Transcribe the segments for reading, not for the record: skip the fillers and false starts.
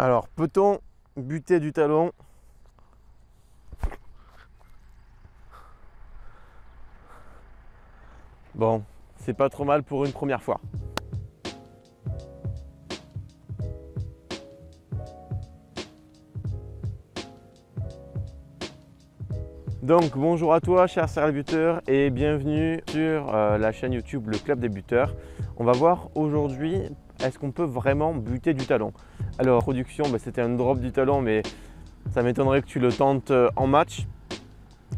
Alors, peut-on buter du talon? Bon, c'est pas trop mal pour une première fois. Donc bonjour à toi cher serial buteur et bienvenue sur la chaîne YouTube Le Club des Buteurs. On va voir aujourd'hui, est-ce qu'on peut vraiment buter du talon? Alors production, c'était un drop du talon, mais ça m'étonnerait que tu le tentes en match.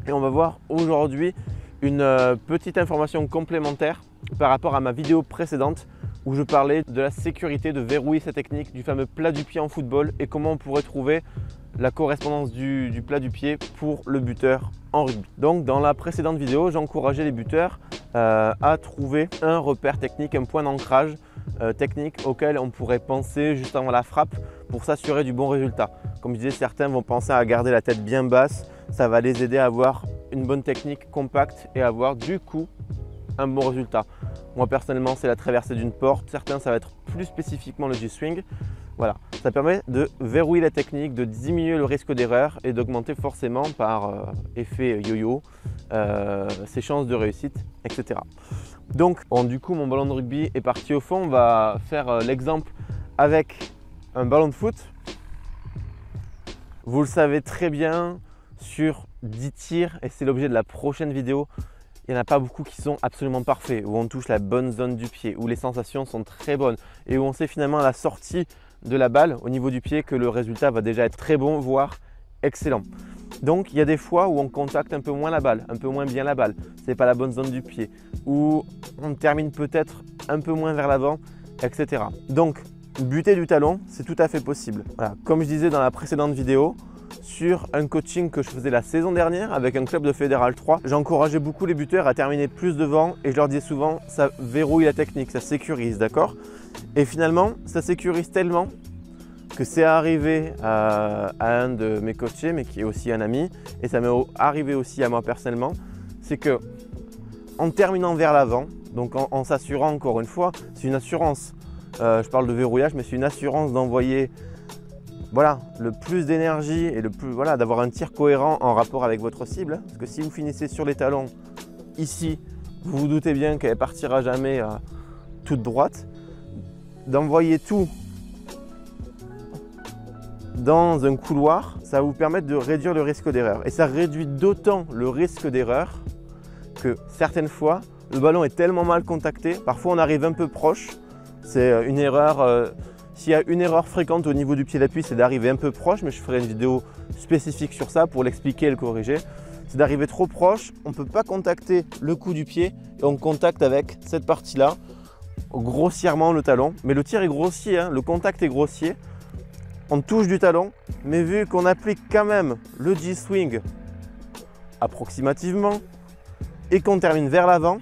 Et on va voir aujourd'hui une petite information complémentaire par rapport à ma vidéo précédente où je parlais de la sécurité de verrouiller sa technique du fameux plat du pied en football et comment on pourrait trouver la correspondance du plat du pied pour le buteur en rugby. Donc dans la précédente vidéo, j'encourageais les buteurs à trouver un repère technique, un point d'ancrage technique auquel on pourrait penser juste avant la frappe pour s'assurer du bon résultat. Comme je disais, certains vont penser à garder la tête bien basse, ça va les aider à avoir une bonne technique compacte et avoir du coup un bon résultat. Moi personnellement, c'est la traversée d'une porte, certains ça va être plus spécifiquement le G-swing. Voilà, ça permet de verrouiller la technique, de diminuer le risque d'erreur et d'augmenter forcément par effet yo-yo ses chances de réussite, etc. Donc, du coup, mon ballon de rugby est parti au fond. On va faire l'exemple avec un ballon de foot. Vous le savez très bien, sur 10 tirs, et c'est l'objet de la prochaine vidéo, il n'y en a pas beaucoup qui sont absolument parfaits, où on touche la bonne zone du pied, où les sensations sont très bonnes et où on sait finalement à la sortie de la balle au niveau du pied que le résultat va déjà être très bon, voire excellent. Donc il y a des fois où on contacte un peu moins la balle, un peu moins bien la balle, ce n'est pas la bonne zone du pied, où on termine peut-être un peu moins vers l'avant, etc. Donc buter du talon, c'est tout à fait possible. Voilà. Comme je disais dans la précédente vidéo, sur un coaching que je faisais la saison dernière avec un club de Fédéral 3, j'encourageais beaucoup les buteurs à terminer plus devant et je leur disais souvent ça verrouille la technique, ça sécurise, d'accord? Et finalement, ça sécurise tellement que c'est arrivé à un de mes coachés, mais qui est aussi un ami, et ça m'est arrivé aussi à moi personnellement, c'est que en terminant vers l'avant, donc en s'assurant encore une fois, c'est une assurance, je parle de verrouillage, mais c'est une assurance d'envoyer le plus d'énergie et d'avoir un tir cohérent en rapport avec votre cible. Parce que si vous finissez sur les talons ici, vous vous doutez bien qu'elle ne partira jamais toute droite. D'envoyer tout dans un couloir, ça va vous permettre de réduire le risque d'erreur. Et ça réduit d'autant le risque d'erreur que certaines fois, le ballon est tellement mal contacté, parfois on arrive un peu proche. C'est une erreur. S'il y a une erreur fréquente au niveau du pied d'appui, c'est d'arriver un peu proche, mais je ferai une vidéo spécifique sur ça pour l'expliquer et le corriger. C'est d'arriver trop proche, on ne peut pas contacter le cou du pied et on contacte avec cette partie-là, grossièrement le talon. Mais le tir est grossier, hein, le contact est grossier. On touche du talon, mais vu qu'on applique quand même le G-swing approximativement et qu'on termine vers l'avant,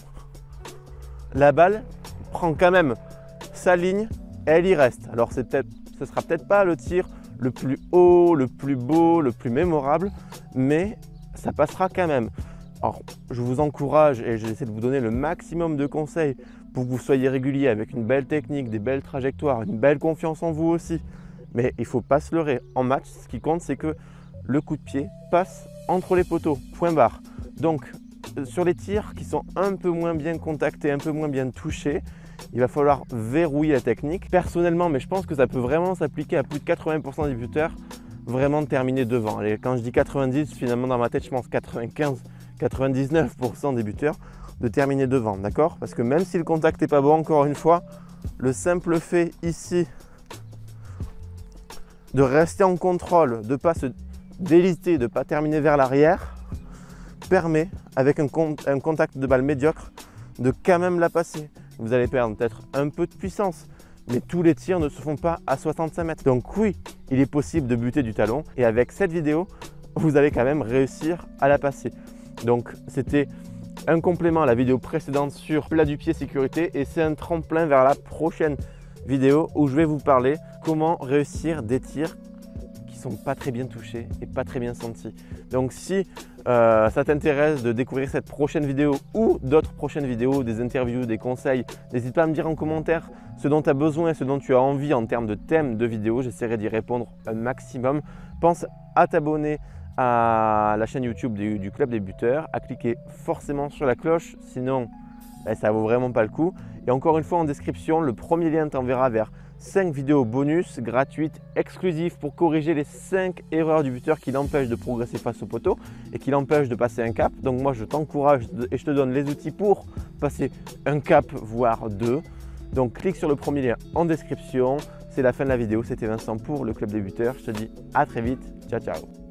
la balle prend quand même sa ligne. Elle y reste. Alors ce ne sera peut-être pas le tir le plus haut, le plus beau, le plus mémorable, mais ça passera quand même. Alors je vous encourage et j'essaie de vous donner le maximum de conseils pour que vous soyez régulier avec une belle technique, des belles trajectoires, une belle confiance en vous aussi. Mais il ne faut pas se leurrer. En match, ce qui compte, c'est que le coup de pied passe entre les poteaux, point barre. Donc sur les tirs qui sont un peu moins bien contactés, un peu moins bien touchés, il va falloir verrouiller la technique. Personnellement, mais je pense que ça peut vraiment s'appliquer à plus de 80% des buteurs, vraiment de terminer devant. Et quand je dis 90, finalement dans ma tête, je pense 95-99% des buteurs de terminer devant, d'accord? Parce que même si le contact n'est pas bon, encore une fois, le simple fait ici de rester en contrôle, de ne pas se déliter, de ne pas terminer vers l'arrière, permet, avec un contact de balle médiocre, de quand même la passer. Vous allez perdre peut-être un peu de puissance, mais tous les tirs ne se font pas à 65 mètres. Donc oui, il est possible de buter du talon et avec cette vidéo, vous allez quand même réussir à la passer. Donc c'était un complément à la vidéo précédente sur plat du pied sécurité et c'est un tremplin vers la prochaine vidéo où je vais vous parler comment réussir des tirs qui ne sont pas très bien touchés et pas très bien sentis. Donc si ça t'intéresse de découvrir cette prochaine vidéo ou d'autres prochaines vidéos, des interviews, des conseils, n'hésite pas à me dire en commentaire ce dont tu as besoin et ce dont tu as envie en termes de thème de vidéo. J'essaierai d'y répondre un maximum. Pense à t'abonner à la chaîne YouTube du Club des Buteurs, à cliquer forcément sur la cloche, sinon ça ne vaut vraiment pas le coup. Et encore une fois, en description, le premier lien t'enverra vers 5 vidéos bonus gratuites, exclusives pour corriger les 5 erreurs du buteur qui l'empêchent de progresser face au poteau et qui l'empêchent de passer un cap. Donc moi, je t'encourage et je te donne les outils pour passer un cap, voire 2. Donc clique sur le premier lien en description. C'est la fin de la vidéo. C'était Vincent pour le Club des Buteurs. Je te dis à très vite. Ciao, ciao.